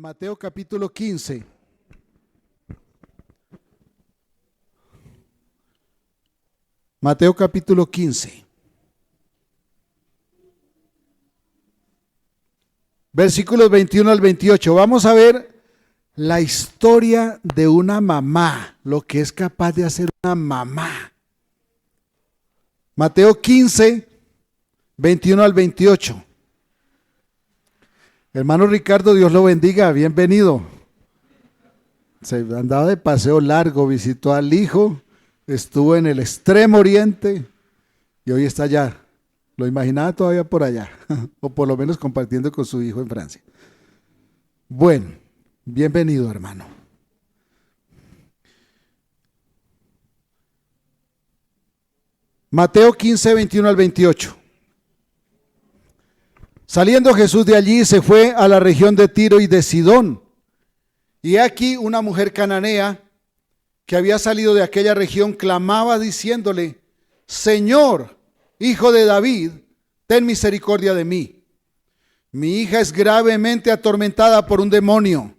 Mateo capítulo 15. Mateo capítulo 15. Versículos 21 al 28. Vamos a ver la historia de una mamá, lo que es capaz de hacer una mamá. Mateo 15, 21 al 28. Hermano Ricardo, Dios lo bendiga, bienvenido. Se andaba de paseo largo, visitó al hijo, estuvo en el extremo oriente y hoy está allá. Lo imaginaba todavía por allá, o por lo menos compartiendo con su hijo en Francia. Bueno, bienvenido, hermano. Mateo 15, 21 al 28. Saliendo Jesús de allí, se fue a la región de Tiro y de Sidón. Y aquí una mujer cananea que había salido de aquella región clamaba diciéndole: Señor, Hijo de David, ten misericordia de mí. Mi hija es gravemente atormentada por un demonio.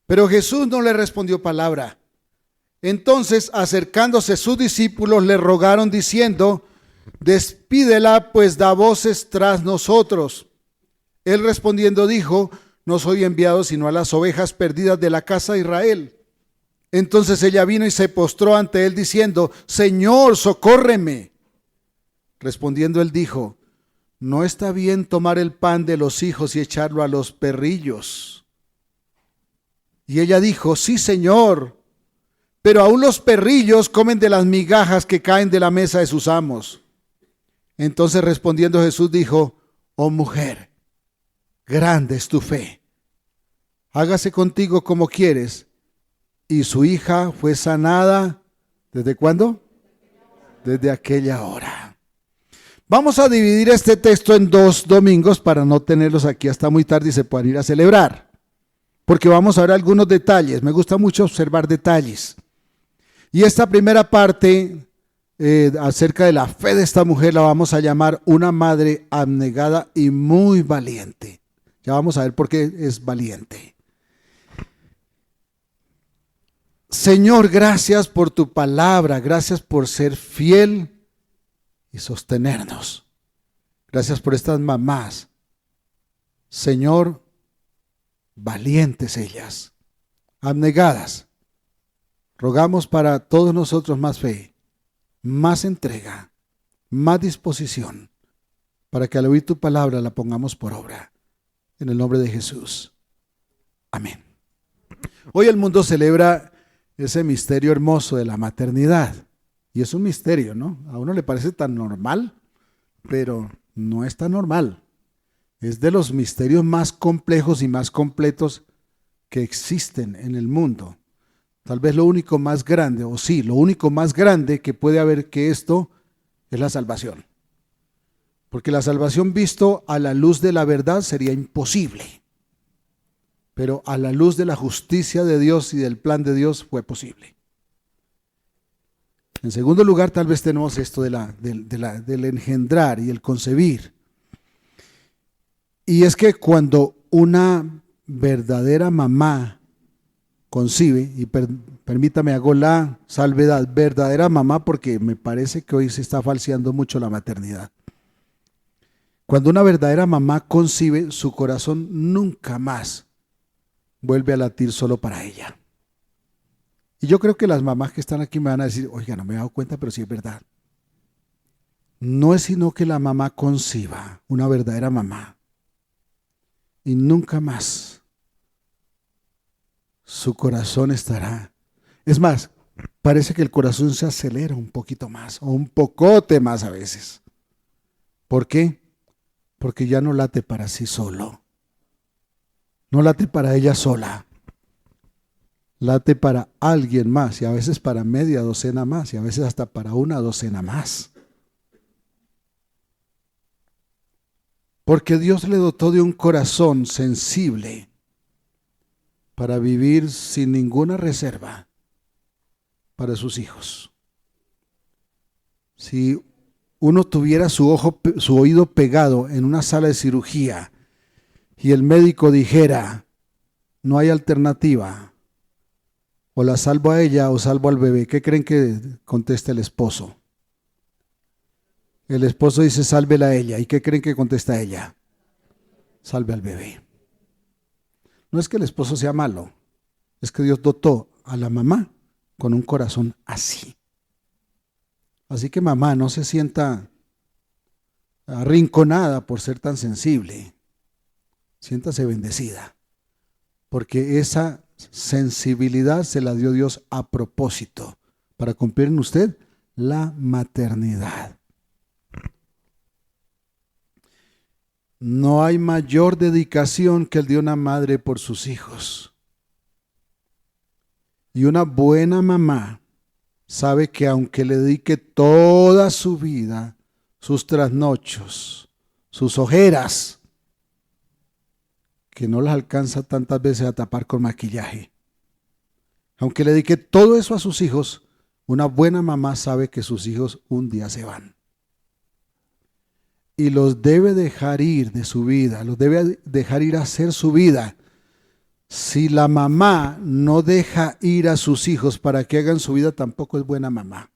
Pero Jesús no le respondió palabra. Entonces, acercándose sus discípulos, le rogaron diciendo: Despídela, pues da voces tras nosotros. Él respondiendo dijo: No soy enviado sino a las ovejas perdidas de la casa de Israel. Entonces ella vino y se postró ante él diciendo: Señor, socórreme. Respondiendo él dijo: No está bien tomar el pan de los hijos y echarlo a los perrillos. Y ella dijo: Sí, Señor, pero aún los perrillos comen de las migajas que caen de la mesa de sus amos. Entonces respondiendo Jesús dijo: Oh mujer, grande es tu fe, hágase contigo como quieres. Y su hija fue sanada. ¿Desde cuándo? Desde aquella hora. Vamos a dividir este texto en 2 domingos para no tenerlos aquí hasta muy tarde y se puedan ir a celebrar, porque vamos a ver algunos detalles. Me gusta mucho observar detalles. Y esta primera parte acerca de la fe de esta mujer la vamos a llamar una madre abnegada y muy valiente. Ya vamos a ver por qué es valiente. Señor, gracias por tu palabra, gracias por ser fiel y sostenernos. Gracias por estas mamás. Señor, valientes ellas, abnegadas. Rogamos para todos nosotros más fe, más entrega, más disposición, para que al oír tu palabra la pongamos por obra. En el nombre de Jesús. Amén. Hoy el mundo celebra ese misterio hermoso de la maternidad. Y es un misterio, ¿no? A uno le parece tan normal, pero no es tan normal. Es de los misterios más complejos y más completos que existen en el mundo. Tal vez lo único más grande, o sí, lo único más grande que puede haber que esto es la salvación. Porque la salvación visto a la luz de la verdad sería imposible. Pero a la luz de la justicia de Dios y del plan de Dios fue posible. En segundo lugar, tal vez tenemos esto del engendrar y el concebir. Y es que cuando una verdadera mamá concibe, y permítame hago la salvedad, verdadera mamá, porque me parece que hoy se está falseando mucho la maternidad. Cuando una verdadera mamá concibe, su corazón nunca más vuelve a latir solo para ella. Y yo creo que las mamás que están aquí me van a decir: oiga, no me he dado cuenta, pero sí es verdad. No es sino que la mamá conciba, una verdadera mamá, y nunca más su corazón estará. Es más, parece que el corazón se acelera un poquito más, o un pocote más a veces. ¿Por qué? Porque ya no late para sí solo. No late para ella sola. Late para alguien más, y a veces para media docena más, y a veces hasta para una docena más. Porque Dios le dotó de un corazón sensible para vivir sin ninguna reserva para sus hijos. Si uno tuviera su oído pegado en una sala de cirugía y el médico dijera: no hay alternativa. O la salvo a ella o salvo al bebé. ¿Qué creen que contesta el esposo? El esposo dice, sálvela a ella. ¿Y qué creen que contesta ella? Salve al bebé. No es que el esposo sea malo, es que Dios dotó a la mamá con un corazón así. Así que mamá, no se sienta arrinconada por ser tan sensible. Siéntase bendecida, porque esa sensibilidad se la dio Dios a propósito, para cumplir en usted la maternidad. No hay mayor dedicación que el de una madre por sus hijos. Y una buena mamá sabe que aunque le dedique toda su vida, sus trasnochos, sus ojeras, que no las alcanza tantas veces a tapar con maquillaje, aunque le dedique todo eso a sus hijos, una buena mamá sabe que sus hijos un día se van. Y los debe dejar ir de su vida, los debe dejar ir a hacer su vida. Si la mamá no deja ir a sus hijos para que hagan su vida, tampoco es buena mamá.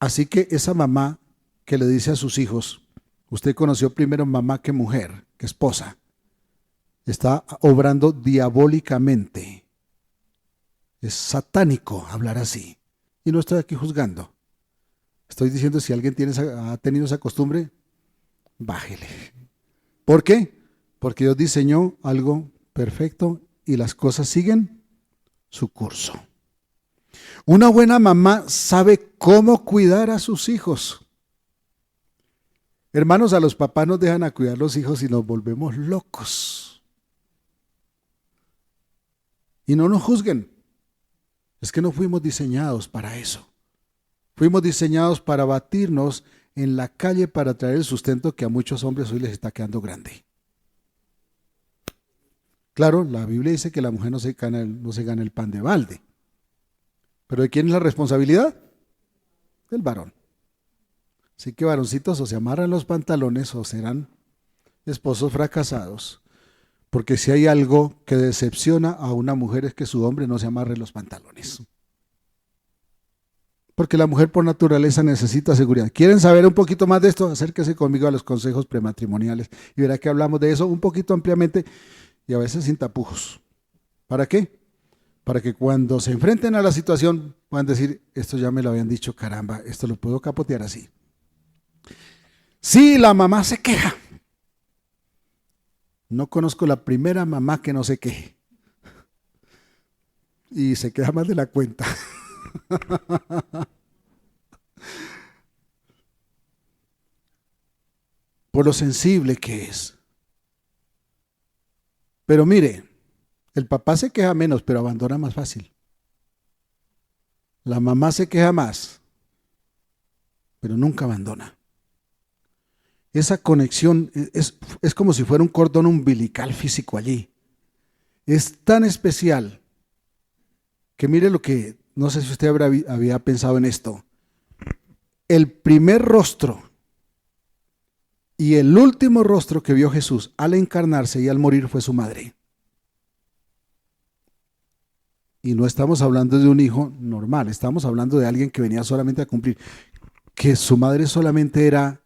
Así que esa mamá que le dice a sus hijos, usted conoció primero mamá que mujer, que esposa, está obrando diabólicamente. Es satánico hablar así. Y no estoy aquí juzgando. Estoy diciendo, si alguien ha tenido esa costumbre, bájele. ¿Por qué? Porque Dios diseñó algo perfecto y las cosas siguen su curso. Una buena mamá sabe cómo cuidar a sus hijos. Hermanos, a los papás nos dejan a cuidar los hijos y nos volvemos locos. Y no nos juzguen. Es que no fuimos diseñados para eso. Fuimos diseñados para batirnos en la calle para traer el sustento que a muchos hombres hoy les está quedando grande. Claro, la Biblia dice que la mujer no se gana el pan de balde. ¿Pero de quién es la responsabilidad? Del varón. Así que varoncitos, o se amarran los pantalones o serán esposos fracasados. Porque si hay algo que decepciona a una mujer es que su hombre no se amarre los pantalones. Porque la mujer por naturaleza necesita seguridad. ¿Quieren saber un poquito más de esto? Acérquese conmigo a los consejos prematrimoniales y verá que hablamos de eso un poquito ampliamente y a veces sin tapujos. ¿Para qué? Para que cuando se enfrenten a la situación puedan decir, esto ya me lo habían dicho, caramba, esto lo puedo capotear así. Sí, la mamá se queja. No conozco la primera mamá que no se queje. Y se queja más de la cuenta. Por lo sensible que es. Pero mire, el papá se queja menos, pero abandona más fácil. La mamá se queja más, pero nunca abandona. Esa conexión es como si fuera un cordón umbilical físico allí. Es tan especial que mire lo que, no sé si usted había pensado en esto. El primer rostro y el último rostro que vio Jesús al encarnarse y al morir fue su madre. Y no estamos hablando de un hijo normal, estamos hablando de alguien que venía solamente a cumplir, que su madre solamente era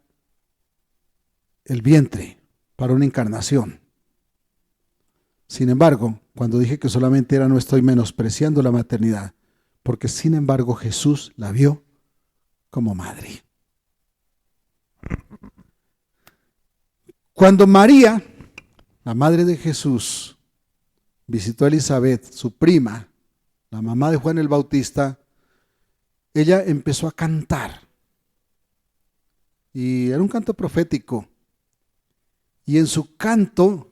el vientre para una encarnación. Sin embargo, cuando dije que solamente era, no estoy menospreciando la maternidad, porque sin embargo Jesús la vio como madre. Cuando María, la madre de Jesús, visitó a Elizabeth, su prima, la mamá de Juan el Bautista, ella empezó a cantar. Y era un canto profético. Y en su canto,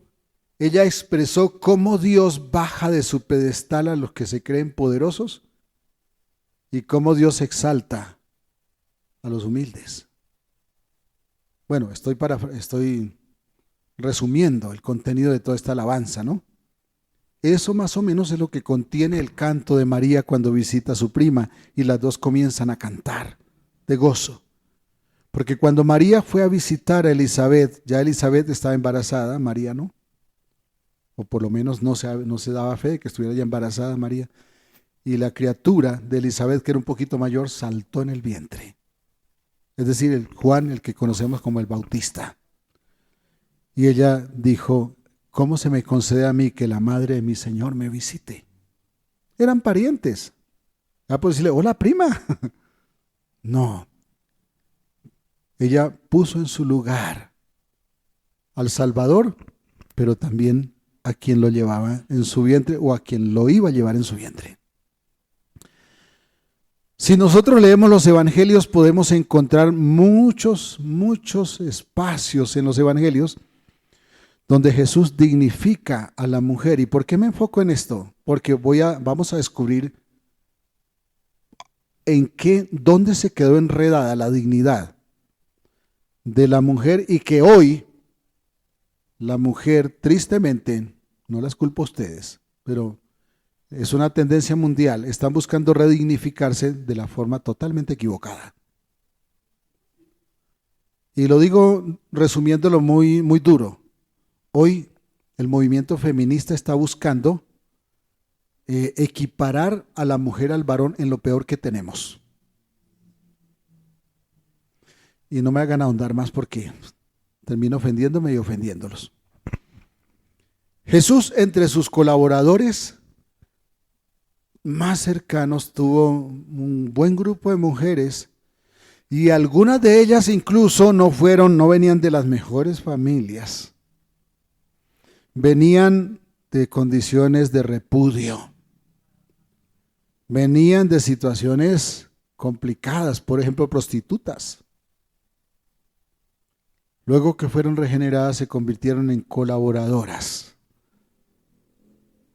ella expresó cómo Dios baja de su pedestal a los que se creen poderosos y cómo Dios exalta a los humildes. Bueno, estoy resumiendo el contenido de toda esta alabanza, ¿no? Eso más o menos es lo que contiene el canto de María cuando visita a su prima y las dos comienzan a cantar de gozo. Porque cuando María fue a visitar a Elizabeth, ya Elizabeth estaba embarazada, María no. o por lo menos no se daba fe de que estuviera ya embarazada María, y la criatura de Elizabeth, que era un poquito mayor, saltó en el vientre. Es decir, el Juan, el que conocemos como el Bautista. Y ella dijo, ¿cómo se me concede a mí que la madre de mi Señor me visite? Eran parientes. Ah, pues decirle, hola prima. No. Ella puso en su lugar al Salvador, pero también a quien lo llevaba en su vientre o a quien lo iba a llevar en su vientre. Si nosotros leemos los evangelios, podemos encontrar muchos espacios en los evangelios donde Jesús dignifica a la mujer. ¿Y por qué me enfoco en esto? Porque vamos a descubrir dónde se quedó enredada la dignidad de la mujer, y que hoy la mujer, tristemente, no las culpo a ustedes, pero es una tendencia mundial, están buscando redignificarse de la forma totalmente equivocada. Y lo digo resumiéndolo muy duro. Hoy el movimiento feminista está buscando equiparar a la mujer al varón en lo peor que tenemos. Y no me hagan ahondar más porque termino ofendiéndome y ofendiéndolos. Jesús, entre sus colaboradores más cercanos, tuvo un buen grupo de mujeres, y algunas de ellas incluso no venían de las mejores familias. Venían de condiciones de repudio. Venían de situaciones complicadas, por ejemplo, prostitutas. Luego que fueron regeneradas, se convirtieron en colaboradoras.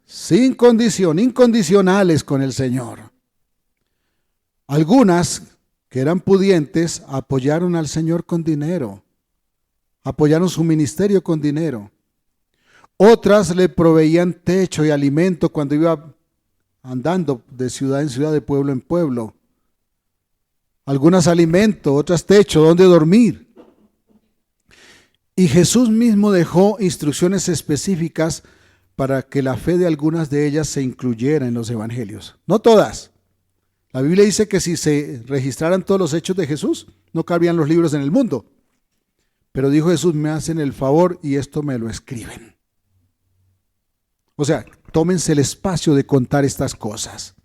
Sin condición, incondicionales con el Señor. Algunas que eran pudientes apoyaron al Señor con dinero, apoyaron su ministerio con dinero. Otras le proveían techo y alimento cuando iba andando de ciudad en ciudad, de pueblo en pueblo. Algunas alimento, otras techo, donde dormir. Y Jesús mismo dejó instrucciones específicas para que la fe de algunas de ellas se incluyera en los evangelios. No todas. La Biblia dice que si se registraran todos los hechos de Jesús, no cabrían los libros en el mundo. Pero dijo Jesús, me hacen el favor y esto me lo escriben. O sea, tómense el espacio de contar estas cosas.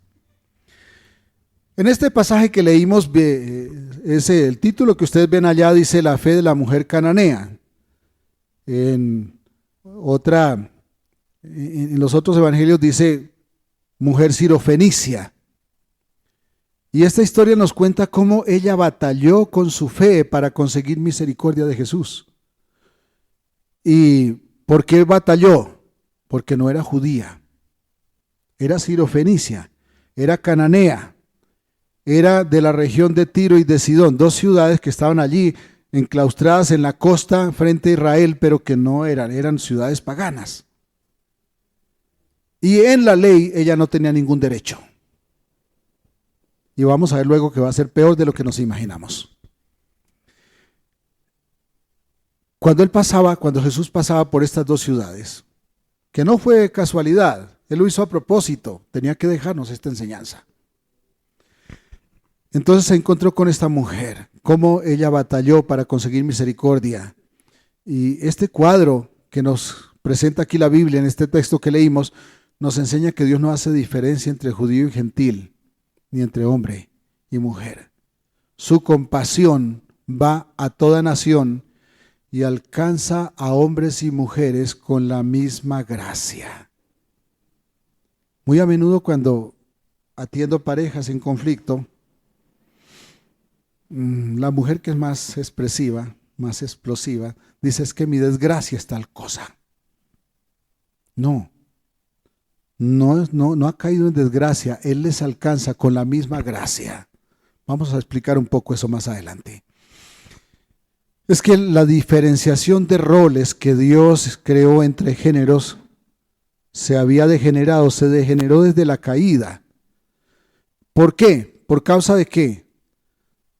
En este pasaje que leímos, el título que ustedes ven allá dice la fe de la mujer cananea. En los otros evangelios dice mujer sirofenicia. Y esta historia nos cuenta cómo ella batalló con su fe para conseguir misericordia de Jesús. ¿Y por qué batalló? Porque no era judía, era sirofenicia, era cananea, era de la región de Tiro y de Sidón, dos ciudades que estaban allí enclaustradas en la costa frente a Israel, pero que no eran ciudades paganas. Y en la ley ella no tenía ningún derecho. Y vamos a ver luego que va a ser peor de lo que nos imaginamos. Cuando Jesús pasaba por estas dos ciudades, que no fue casualidad, Él lo hizo a propósito, tenía que dejarnos esta enseñanza. Entonces se encontró con esta mujer, cómo ella batalló para conseguir misericordia. Y este cuadro que nos presenta aquí la Biblia, en este texto que leímos, nos enseña que Dios no hace diferencia entre judío y gentil, ni entre hombre y mujer. Su compasión va a toda nación y alcanza a hombres y mujeres con la misma gracia. Muy a menudo cuando atiendo parejas en conflicto, la mujer que es más expresiva, más explosiva, dice es que mi desgracia es tal cosa. No ha caído en desgracia, Él les alcanza con la misma gracia. Vamos a explicar un poco eso más adelante. Es que la diferenciación de roles que Dios creó entre géneros se degeneró desde la caída. ¿Por qué? ¿Por causa de qué?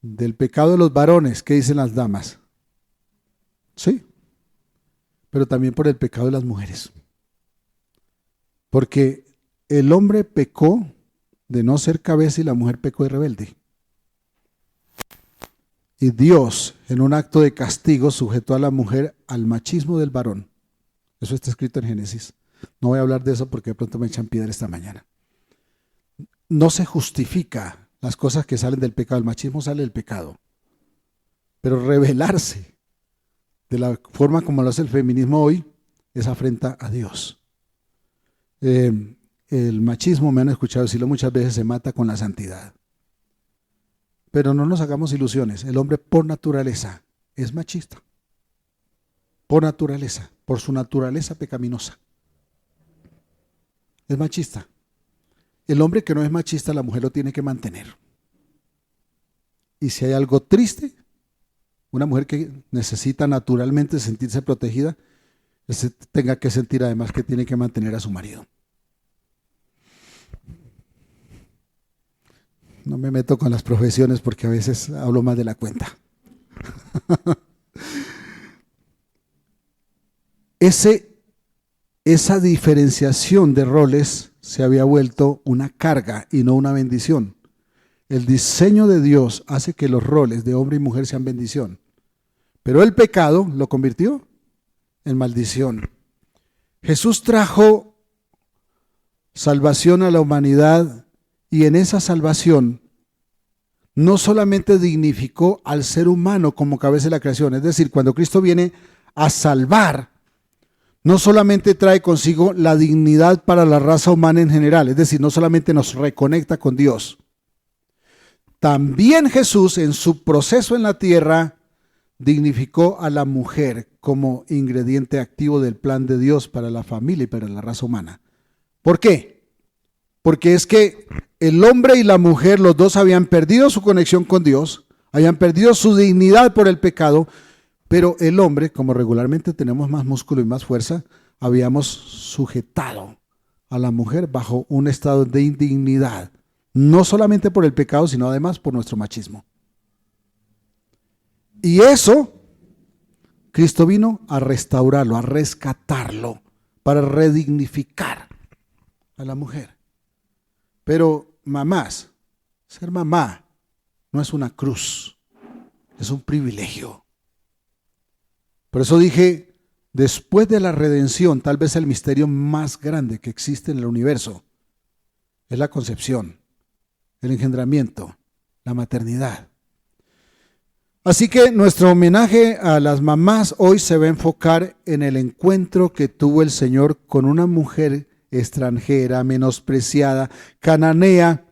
Del pecado de los varones, ¿qué dicen las damas? Sí, pero también por el pecado de las mujeres. Porque el hombre pecó de no ser cabeza y la mujer pecó de rebelde. Y Dios, en un acto de castigo, sujetó a la mujer al machismo del varón. Eso está escrito en Génesis. No voy a hablar de eso porque de pronto me echan piedra esta mañana. No se justifica las cosas que salen del pecado. El machismo sale del pecado. Pero rebelarse de la forma como lo hace el feminismo hoy es afrenta a Dios. El machismo, me han escuchado decirlo muchas veces, se mata con la santidad. Pero no nos hagamos ilusiones. El hombre por naturaleza es machista. Por naturaleza, por su naturaleza pecaminosa. Es machista. El hombre que no es machista, la mujer lo tiene que mantener. Y si hay algo triste, una mujer que necesita naturalmente sentirse protegida, tenga que sentir además que tiene que mantener a su marido. No me meto con las profesiones porque a veces hablo más de la cuenta. Esa diferenciación de roles se había vuelto una carga y no una bendición. El diseño de Dios hace que los roles de hombre y mujer sean bendición. Pero el pecado lo convirtió en maldición. Jesús trajo salvación a la humanidad y en esa salvación no solamente dignificó al ser humano como cabeza de la creación, es decir, cuando Cristo viene a salvar, no solamente trae consigo la dignidad para la raza humana en general, es decir, no solamente nos reconecta con Dios, también Jesús en su proceso en la tierra dignificó a la mujer como ingrediente activo del plan de Dios para la familia y para la raza humana. ¿Por qué? Porque es que el hombre y la mujer, los dos habían perdido su conexión con Dios, habían perdido su dignidad por el pecado, pero el hombre, como regularmente tenemos más músculo y más fuerza, habíamos sujetado a la mujer bajo un estado de indignidad, no solamente por el pecado, sino además por nuestro machismo. Y eso, Cristo vino a restaurarlo, a rescatarlo, para redignificar a la mujer. Pero mamás, ser mamá no es una cruz, es un privilegio. Por eso dije, después de la redención, tal vez el misterio más grande que existe en el universo es la concepción, el engendramiento, la maternidad. Así que nuestro homenaje a las mamás hoy se va a enfocar en el encuentro que tuvo el Señor con una mujer extranjera, menospreciada, cananea,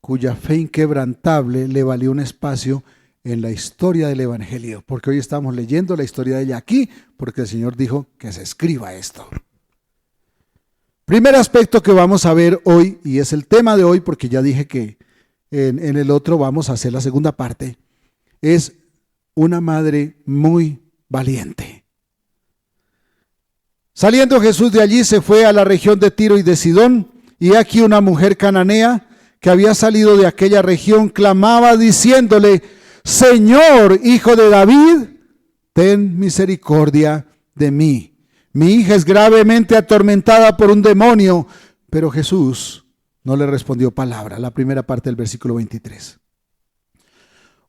cuya fe inquebrantable le valió un espacio en la historia del Evangelio, porque hoy estamos leyendo la historia de ella aquí, porque el Señor dijo que se escriba esto. Primer aspecto que vamos a ver hoy, y es el tema de hoy, porque ya dije que en el otro vamos a hacer la segunda parte, es una madre muy valiente. Saliendo Jesús de allí, se fue a la región de Tiro y de Sidón, y aquí una mujer cananea que había salido de aquella región clamaba diciéndole: Señor, hijo de David, ten misericordia de mí. Mi hija es gravemente atormentada por un demonio. Pero Jesús no le respondió palabra. La primera parte del versículo 23.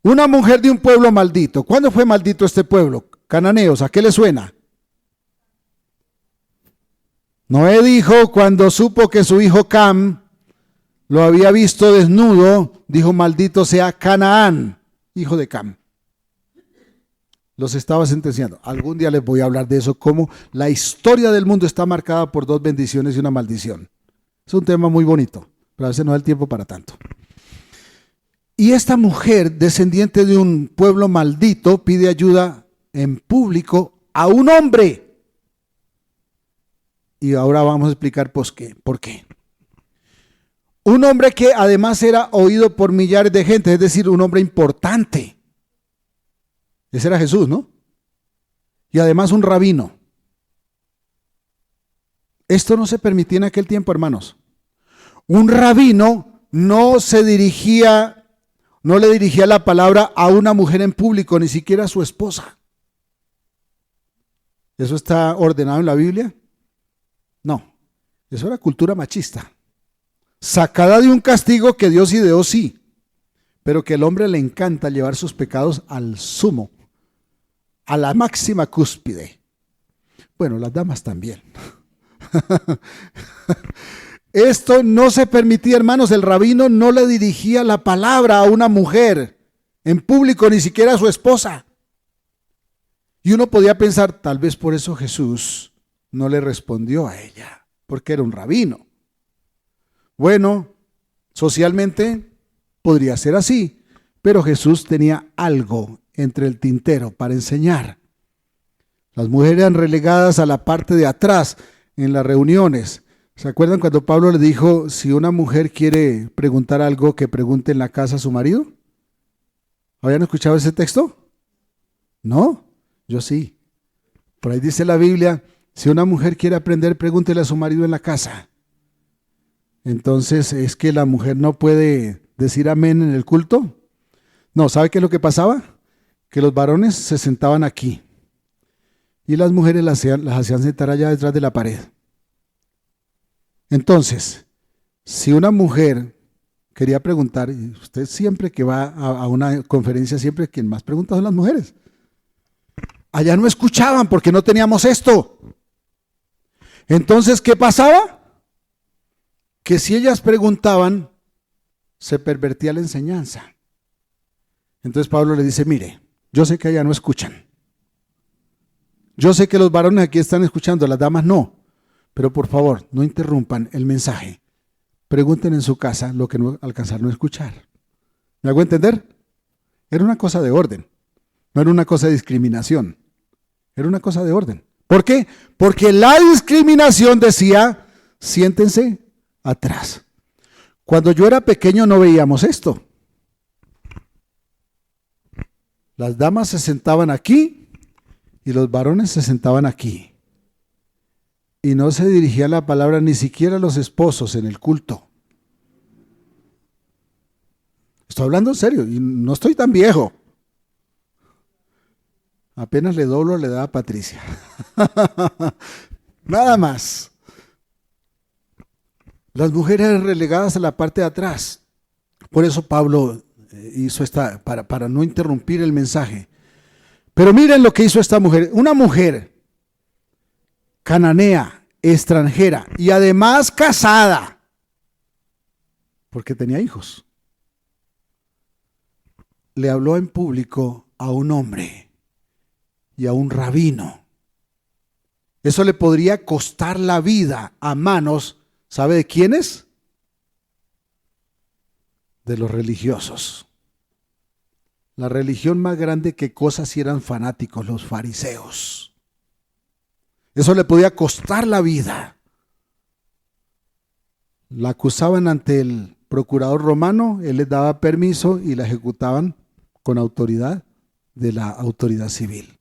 Una mujer de un pueblo maldito. ¿Cuándo fue maldito este pueblo? Cananeos, ¿a qué le suena? Noé dijo cuando supo que su hijo Cam lo había visto desnudo, dijo: maldito sea Canaán, hijo de Cam. Los estaba sentenciando. Algún día les voy a hablar de eso, cómo la historia del mundo está marcada por dos bendiciones y una maldición. Es un tema muy bonito, pero a veces no da el tiempo para tanto. Y esta mujer, descendiente de un pueblo maldito, pide ayuda en público a un hombre. Y ahora vamos a explicar por qué. Un hombre que además era oído por millares de gente, es decir, un hombre importante. Ese era Jesús, ¿no? Y además un rabino. Esto no se permitía en aquel tiempo, hermanos. Un rabino no le dirigía la palabra a una mujer en público, ni siquiera a su esposa. ¿Eso está ordenado en la Biblia? No. Eso era cultura machista. Sacada de un castigo que Dios ideó, sí, pero que al hombre le encanta llevar sus pecados al sumo, a la máxima cúspide. Bueno, las damas también. Esto no se permitía, hermanos. El rabino no le dirigía la palabra a una mujer en público, ni siquiera a su esposa. Y uno podía pensar, tal vez por eso Jesús no le respondió a ella, porque era un rabino. Bueno, socialmente podría ser así, pero Jesús tenía algo entre el tintero para enseñar. Las mujeres eran relegadas a la parte de atrás en las reuniones. ¿Se acuerdan cuando Pablo le dijo, si una mujer quiere preguntar algo, que pregunte en la casa a su marido? ¿Habían escuchado ese texto? ¿No? Yo sí. Por ahí dice la Biblia, si una mujer quiere aprender, pregúntele a su marido en la casa. Entonces, ¿es que la mujer no puede decir amén en el culto? No, ¿sabe qué es lo que pasaba? Que los varones se sentaban aquí y las mujeres las hacían sentar allá detrás de la pared. Entonces, si una mujer quería preguntar, y usted siempre que va a una conferencia, siempre quien más pregunta son las mujeres. Allá no escuchaban porque no teníamos esto. Entonces, ¿qué pasaba? Que si ellas preguntaban, se pervertía la enseñanza. Entonces Pablo le dice, mire, yo sé que allá no escuchan. Yo sé que los varones aquí están escuchando, las damas no. Pero por favor, no interrumpan el mensaje. Pregunten en su casa lo que no alcanzaron a escuchar. ¿Me hago entender? Era una cosa de orden. No era una cosa de discriminación. Era una cosa de orden. ¿Por qué? Porque la discriminación decía, siéntense atrás. Cuando yo era pequeño no veíamos esto. Las damas se sentaban aquí y los varones se sentaban aquí. Y no se dirigía la palabra ni siquiera a los esposos en el culto. Estoy hablando en serio y no estoy tan viejo. Apenas le doblo la edad a Patricia. Nada más. Las mujeres relegadas a la parte de atrás. Por eso Pablo hizo esta, para no interrumpir el mensaje. Pero miren lo que hizo esta mujer. Una mujer cananea, extranjera y además casada, porque tenía hijos. Le habló en público a un hombre y a un rabino. Eso le podría costar la vida a manos, ¿sabe de quiénes? De los religiosos. La religión más grande que cosas si eran fanáticos, los fariseos. Eso le podía costar la vida. La acusaban ante el procurador romano, él les daba permiso y la ejecutaban con autoridad de la autoridad civil.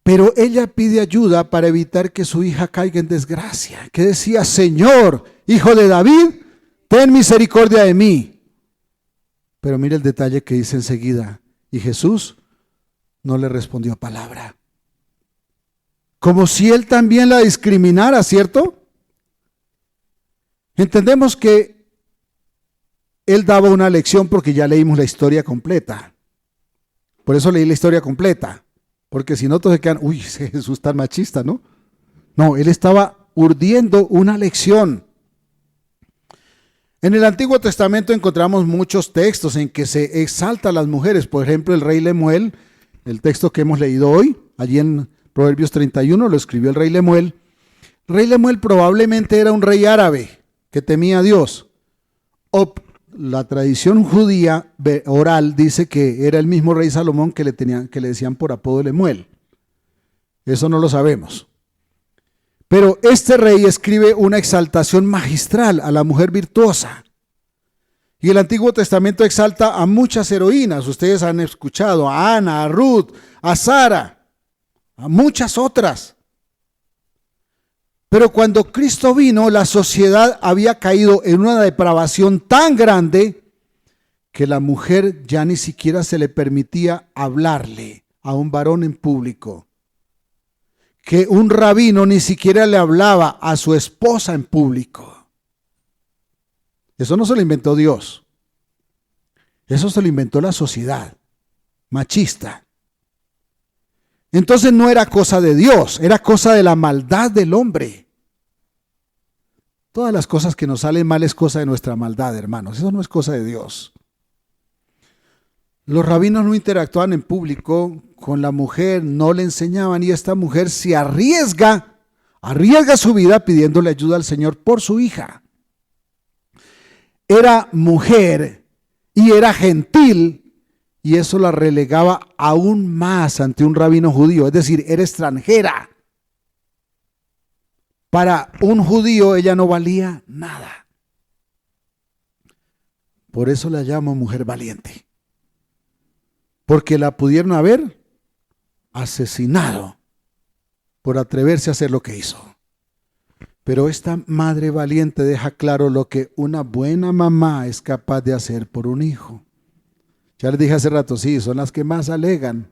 Pero ella pide ayuda para evitar que su hija caiga en desgracia. Que decía, Señor, hijo de David, ten misericordia de mí. Pero mire el detalle que dice enseguida. Y Jesús no le respondió palabra. Como si él también la discriminara, ¿cierto? Entendemos que él daba una lección porque ya leímos la historia completa. Por eso leí la historia completa. Porque si no, todos se quedan, uy, Jesús tan machista, ¿no? No, él estaba urdiendo una lección. En el Antiguo Testamento encontramos muchos textos en que se exalta a las mujeres. Por ejemplo, el rey Lemuel, el texto que hemos leído hoy, allí en Proverbios 31, lo escribió el rey Lemuel. El rey Lemuel probablemente era un rey árabe que temía a Dios. O la tradición judía oral dice que era el mismo rey Salomón que le decían por apodo Lemuel. Eso no lo sabemos. Pero este rey escribe una exaltación magistral a la mujer virtuosa. Y el Antiguo Testamento exalta a muchas heroínas. Ustedes han escuchado a Ana, a Ruth, a Sara, a muchas otras. Pero cuando Cristo vino, la sociedad había caído en una depravación tan grande que la mujer ya ni siquiera se le permitía hablarle a un varón en público. que un rabino ni siquiera le hablaba a su esposa en público. Eso no se lo inventó Dios. Eso se lo inventó la sociedad machista. Entonces no era cosa de Dios, era cosa de la maldad del hombre. Todas las cosas que nos salen mal es cosa de nuestra maldad, hermanos. Eso no es cosa de Dios. Los rabinos no interactuaban en público con la mujer, no le enseñaban, y esta mujer se arriesga su vida pidiéndole ayuda al Señor por su hija. Era mujer y era gentil, y eso la relegaba aún más ante un rabino judío, es decir, era extranjera. Para un judío ella no valía nada. Por eso la llamo mujer valiente. Porque la pudieron haber asesinado por atreverse a hacer lo que hizo. Pero esta madre valiente deja claro lo que una buena mamá es capaz de hacer por un hijo. Ya les dije hace rato, sí, son las que más alegan,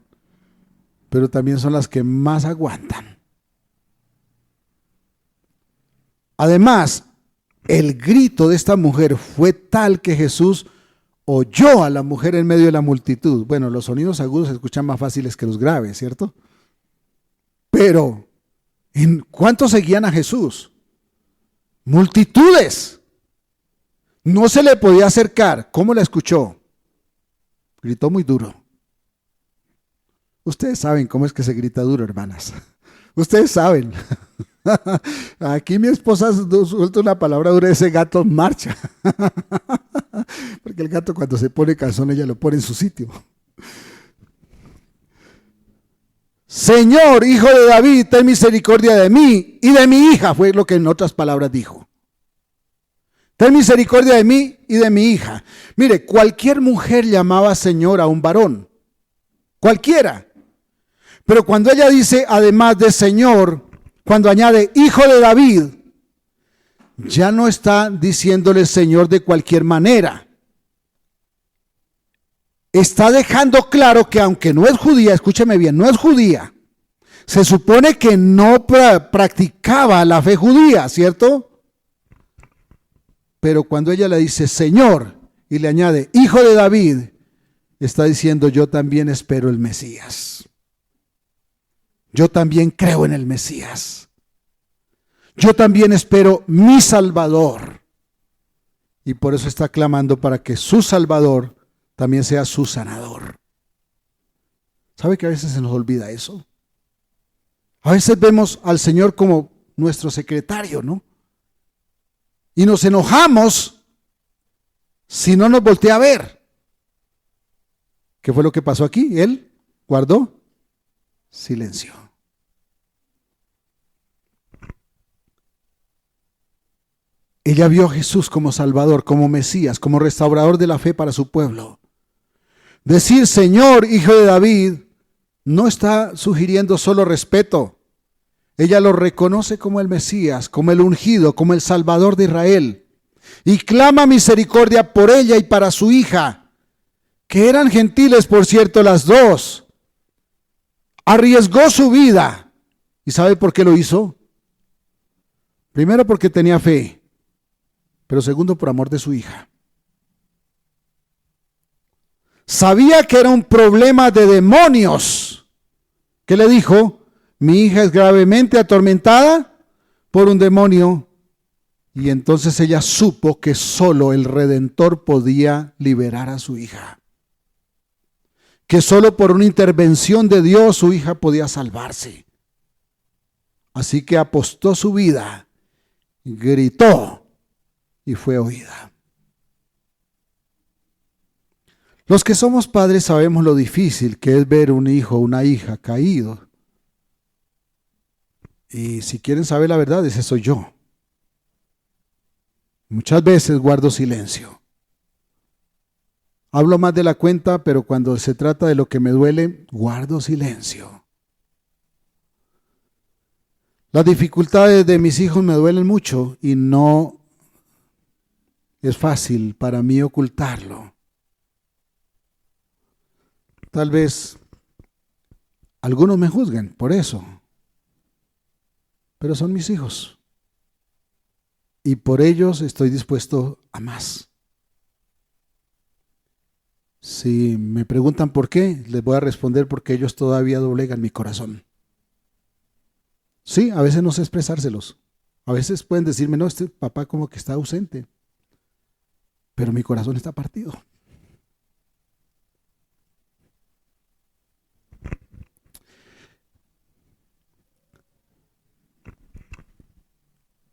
pero también son las que más aguantan. Además, el grito de esta mujer fue tal que Jesús oyó a la mujer en medio de la multitud. Bueno, los sonidos agudos se escuchan más fáciles que los graves, ¿cierto? Pero, ¿en cuántos seguían a Jesús? Multitudes. No se le podía acercar. ¿Cómo la escuchó? Gritó muy duro. Ustedes saben cómo es que se grita duro, hermanas. Ustedes saben. Aquí mi esposa suelta una palabra dura, ese gato marcha. Porque el gato cuando se pone calzón ella lo pone en su sitio. Señor, hijo de David, ten misericordia de mí y de mi hija, fue lo que en otras palabras dijo. Ten misericordia de mí y de mi hija. Mire, cualquier mujer llamaba Señor a un varón. Cualquiera. Pero cuando ella dice, además de Señor, cuando añade hijo de David, ya no está diciéndole Señor de cualquier manera. Está dejando claro que aunque no es judía, escúcheme bien, no es judía. Se supone que no practicaba la fe judía, ¿cierto? Pero cuando ella le dice Señor y le añade hijo de David, está diciendo yo también espero el Mesías. Yo también creo en el Mesías. Yo también espero mi Salvador. Y por eso está clamando para que su Salvador también sea su sanador. ¿Sabe que a veces se nos olvida eso? A veces vemos al Señor como nuestro secretario, ¿no? Y nos enojamos si no nos voltea a ver. ¿Qué fue lo que pasó aquí? Él guardó silencio. Ella vio a Jesús como Salvador, como Mesías, como restaurador de la fe para su pueblo. Decir Señor, hijo de David, no está sugiriendo solo respeto. Ella lo reconoce como el Mesías, como el ungido, como el Salvador de Israel. Y clama misericordia por ella y para su hija, que eran gentiles, por cierto, las dos. Arriesgó su vida. ¿Y sabe por qué lo hizo? Primero porque tenía fe, pero segundo por amor de su hija. Sabía que era un problema de demonios. ¿Qué le dijo? Mi hija es gravemente atormentada por un demonio. Y entonces ella supo que solo el Redentor podía liberar a su hija. Que solo por una intervención de Dios su hija podía salvarse. Así que apostó su vida, gritó y fue oída. Los que somos padres sabemos lo difícil que es ver un hijo o una hija caído. Y si quieren saber la verdad, ese soy yo. Muchas veces guardo silencio. Hablo más de la cuenta, pero cuando se trata de lo que me duele, guardo silencio. Las dificultades de mis hijos me duelen mucho y no es fácil para mí ocultarlo. Tal vez algunos me juzguen por eso. pero son mis hijos. Y por ellos estoy dispuesto a más. Si me preguntan por qué, les voy a responder porque ellos todavía doblegan mi corazón. Sí, a veces no sé expresárselos. A veces pueden decirme, no, este papá como que está ausente. Pero mi corazón está partido.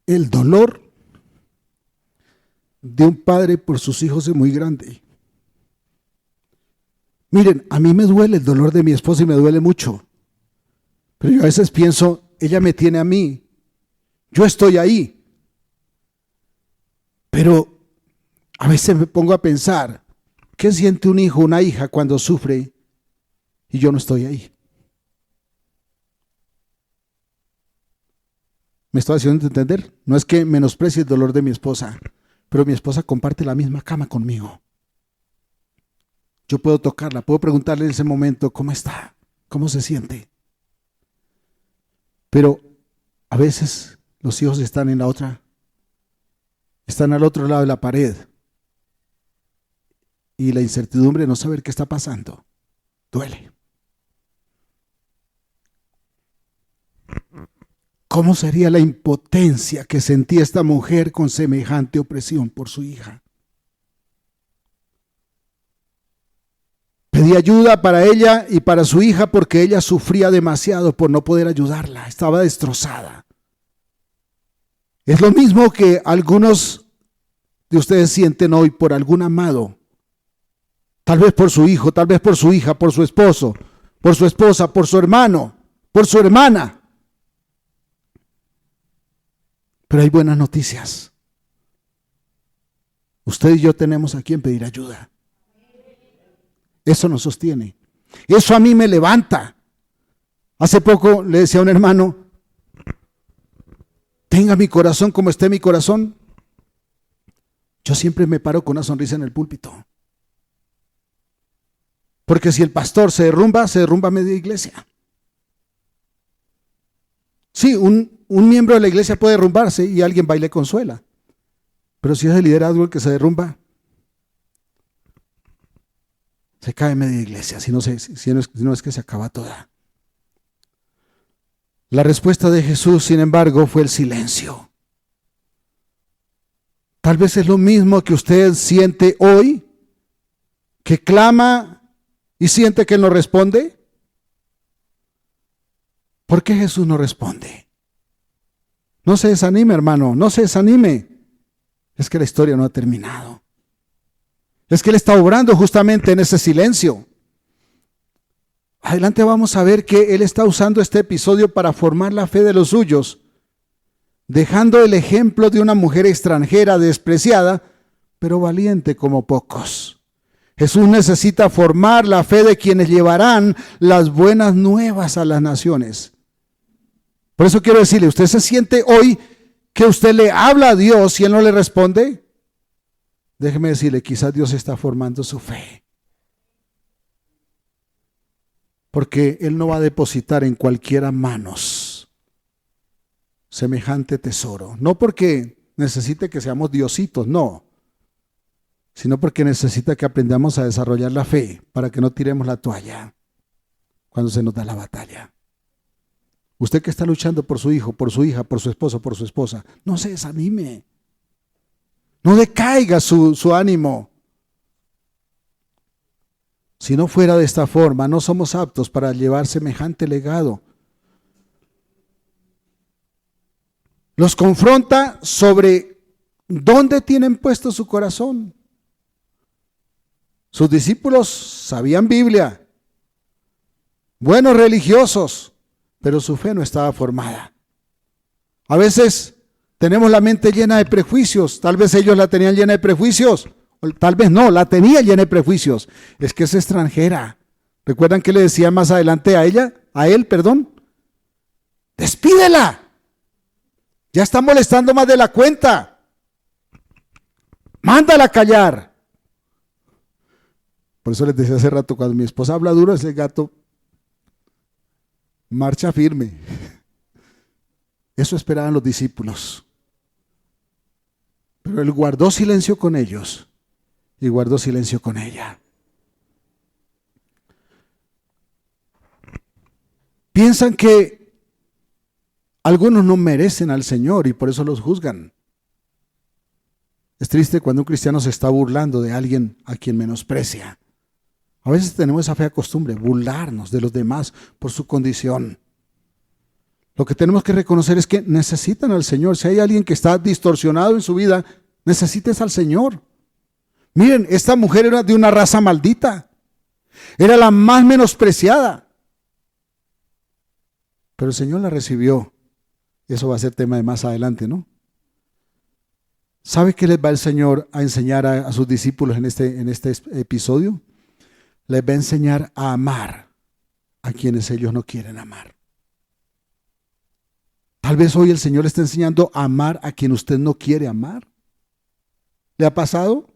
El dolor de un padre por sus hijos es muy grande. Miren, a mí me duele el dolor de mi esposa y me duele mucho. Pero yo a veces pienso, ella me tiene a mí. Yo estoy ahí. Pero a veces me pongo a pensar, ¿qué siente un hijo o una hija cuando sufre y yo no estoy ahí? ¿Me estoy haciendo entender? No es que menosprecie el dolor de mi esposa, pero mi esposa comparte la misma cama conmigo. Yo puedo tocarla, puedo preguntarle en ese momento, ¿cómo está? ¿Cómo se siente? Pero a veces los hijos están al otro lado de la pared. Y la incertidumbre de no saber qué está pasando duele. ¿Cómo sería la impotencia que sentía esta mujer con semejante opresión por su hija? Pedí ayuda para ella y para su hija porque ella sufría demasiado por no poder ayudarla, estaba destrozada. Es lo mismo que algunos de ustedes sienten hoy por algún amado, tal vez por su hijo, tal vez por su hija, por su esposo, por su esposa, por su hermano, por su hermana. Pero hay buenas noticias. Usted y yo tenemos a quien pedir ayuda. Eso nos sostiene. Eso a mí me levanta. Hace poco le decía a un hermano, tenga mi corazón como esté mi corazón. Yo siempre me paro con una sonrisa en el púlpito. Porque si el pastor se derrumba media iglesia. Sí, un miembro de la iglesia puede derrumbarse y alguien va y le consuela. Pero si es el liderazgo el que se derrumba, se cae media iglesia, si no es que se acaba toda. La respuesta de Jesús, sin embargo, fue el silencio. Tal vez es lo mismo que usted siente hoy, que clama y siente que Él no responde. ¿Por qué Jesús no responde? No se desanime, hermano, no se desanime. Es que la historia no ha terminado. Es que Él está obrando justamente en ese silencio. Adelante vamos a ver que Él está usando este episodio para formar la fe de los suyos, dejando el ejemplo de una mujer extranjera despreciada, pero valiente como pocos. Jesús necesita formar la fe de quienes llevarán las buenas nuevas a las naciones. Por eso quiero decirle, ¿usted se siente hoy que usted le habla a Dios y Él no le responde? Déjeme decirle, quizás Dios está formando su fe. Porque Él no va a depositar en cualquiera manos semejante tesoro. No porque necesite que seamos diositos, no. Sino porque necesita que aprendamos a desarrollar la fe para que no tiremos la toalla cuando se nos da la batalla. Usted que está luchando por su hijo, por su hija, por su esposo, por su esposa, no se desanime. No decaiga su ánimo. Si no fuera de esta forma, no somos aptos para llevar semejante legado. Los confronta sobre dónde tienen puesto su corazón. Sus discípulos sabían Biblia, buenos religiosos, pero su fe no estaba formada. A veces tenemos la mente llena de prejuicios, tal vez ellos la tenían llena de prejuicios, o tal vez no, la tenía llena de prejuicios. Es que es extranjera. ¿Recuerdan que le decía más adelante a él? Despídela. Ya está molestando más de la cuenta. Mándala a callar. Por eso les decía hace rato, cuando mi esposa habla duro, ese gato marcha firme. Eso esperaban los discípulos. Pero él guardó silencio con ellos y guardó silencio con ella. Piensan que algunos no merecen al Señor y por eso los juzgan. Es triste cuando un cristiano se está burlando de alguien a quien menosprecia. A veces tenemos esa fea costumbre, burlarnos de los demás por su condición. Lo que tenemos que reconocer es que necesitan al Señor. Si hay alguien que está distorsionado en su vida, necesites al Señor. Miren, esta mujer era de una raza maldita. Era la más menospreciada. Pero el Señor la recibió. Eso va a ser tema de más adelante, ¿no? ¿Sabe qué les va el Señor a enseñar a sus discípulos en este episodio? Les va a enseñar a amar a quienes ellos no quieren amar. Tal vez hoy el Señor le está enseñando a amar a quien usted no quiere amar. ¿Le ha pasado?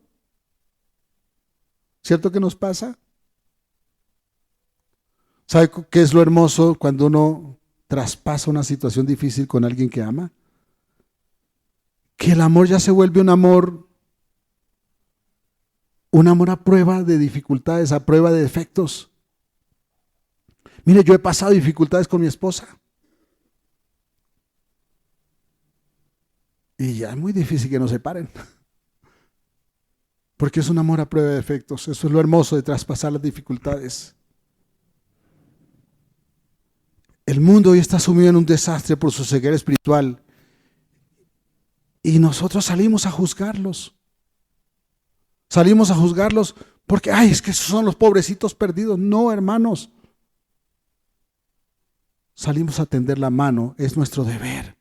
¿Cierto que nos pasa? ¿Sabe qué es lo hermoso cuando uno traspasa una situación difícil con alguien que ama? Que el amor ya se vuelve un amor a prueba de dificultades, a prueba de defectos. Mire, yo he pasado dificultades con mi esposa. Y ya es muy difícil que nos separen. Porque es un amor a prueba de defectos. Eso es lo hermoso de traspasar las dificultades. El mundo hoy está sumido en un desastre por su ceguera espiritual. Y nosotros salimos a juzgarlos. Salimos a juzgarlos porque, ay, es que esos son los pobrecitos perdidos. No, hermanos. Salimos a tender la mano, es nuestro deber.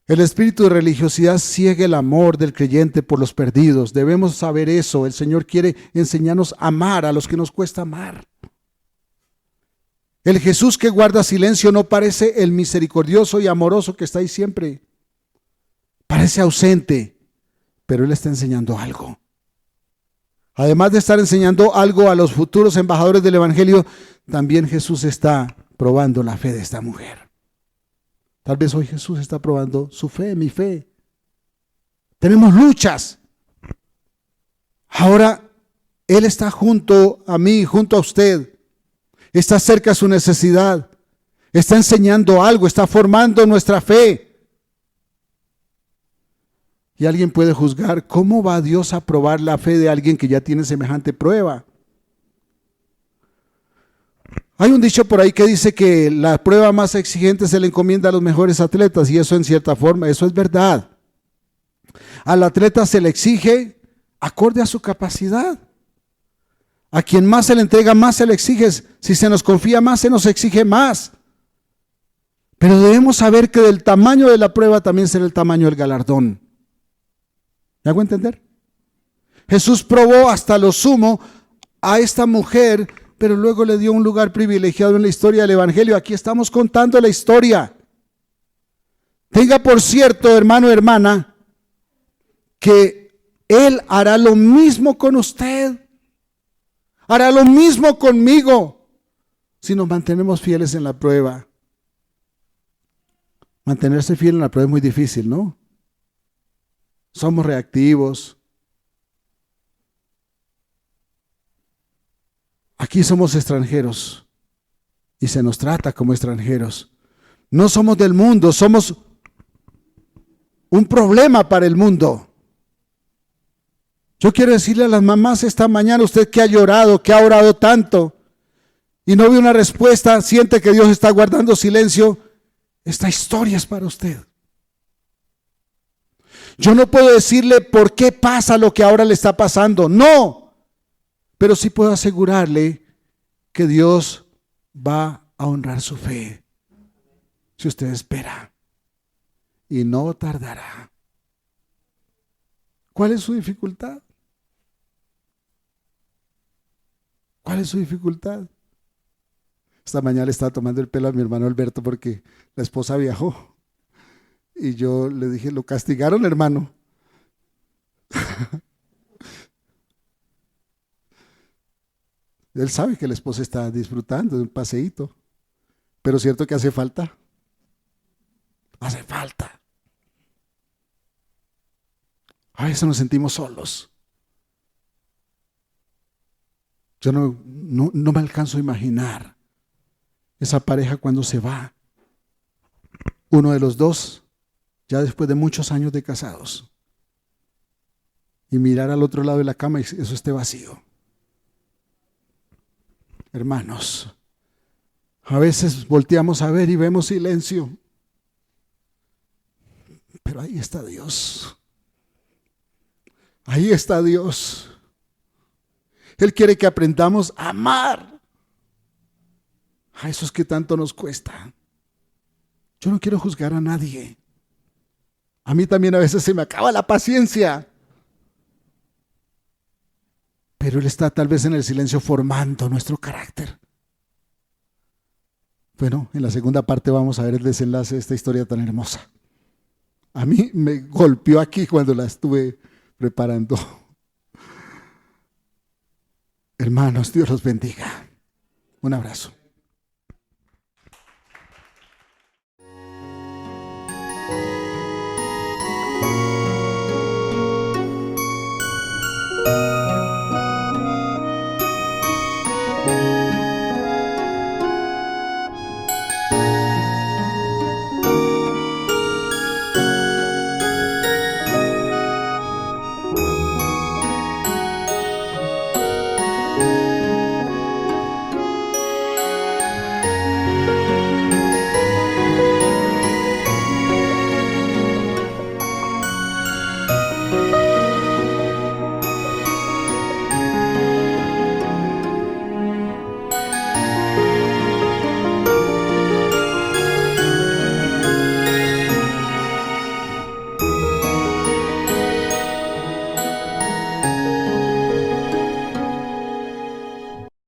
El espíritu de religiosidad ciega el amor del creyente por los perdidos. Debemos saber eso. El Señor quiere enseñarnos a amar a los que nos cuesta amar. El Jesús que guarda silencio no parece el misericordioso y amoroso que está ahí siempre. Parece ausente, pero Él está enseñando algo. Además de estar enseñando algo a los futuros embajadores del Evangelio, también Jesús está probando la fe de esta mujer. Tal vez hoy Jesús está probando su fe, mi fe. Tenemos luchas. Ahora Él está junto a mí, junto a usted. Está cerca de su necesidad. Está enseñando algo, está formando nuestra fe. Y alguien puede juzgar, ¿cómo va Dios a probar la fe de alguien que ya tiene semejante prueba? Hay un dicho por ahí que dice que la prueba más exigente se le encomienda a los mejores atletas, y eso en cierta forma, eso es verdad. Al atleta se le exige acorde a su capacidad. A quien más se le entrega, más se le exige. Si se nos confía más, se nos exige más. Pero debemos saber que del tamaño de la prueba también será el tamaño del galardón. ¿Me hago entender? Jesús probó hasta lo sumo a esta mujer, pero luego le dio un lugar privilegiado en la historia del Evangelio. Aquí estamos contando la historia. Tenga por cierto, hermano, hermana, que Él hará lo mismo con usted. Hará lo mismo conmigo si nos mantenemos fieles en la prueba. Mantenerse fiel en la prueba es muy difícil, ¿no? Somos reactivos. Aquí somos extranjeros y se nos trata como extranjeros. No somos del mundo, somos un problema para el mundo. Yo quiero decirle a las mamás esta mañana, usted que ha llorado, que ha orado tanto y no ve una respuesta, siente que Dios está guardando silencio, esta historia es para usted. Yo no puedo decirle por qué pasa lo que ahora le está pasando, no, pero sí puedo asegurarle que Dios va a honrar su fe si usted espera y no tardará. ¿Cuál es su dificultad? ¿Cuál es su dificultad? Esta mañana le estaba tomando el pelo a mi hermano Alberto porque la esposa viajó. Y yo le dije, ¿lo castigaron, hermano? Él sabe que la esposa está disfrutando de un paseíto, pero cierto que hace falta. hace falta. A veces nos sentimos solos. Yo no me alcanzo a imaginar esa pareja cuando se va. Uno de los dos, ya después de muchos años de casados, y mirar al otro lado de la cama y eso esté vacío. Hermanos, a veces volteamos a ver y vemos silencio, pero ahí está Dios. Ahí está Dios. Él quiere que aprendamos a amar a esos que tanto nos cuesta. Yo no quiero juzgar a nadie. A mí también a veces se me acaba la paciencia. Pero Él está tal vez en el silencio formando nuestro carácter. Bueno, en la segunda parte vamos a ver el desenlace de esta historia tan hermosa. A mí me golpeó aquí cuando la estuve preparando. Hermanos, Dios los bendiga. Un abrazo.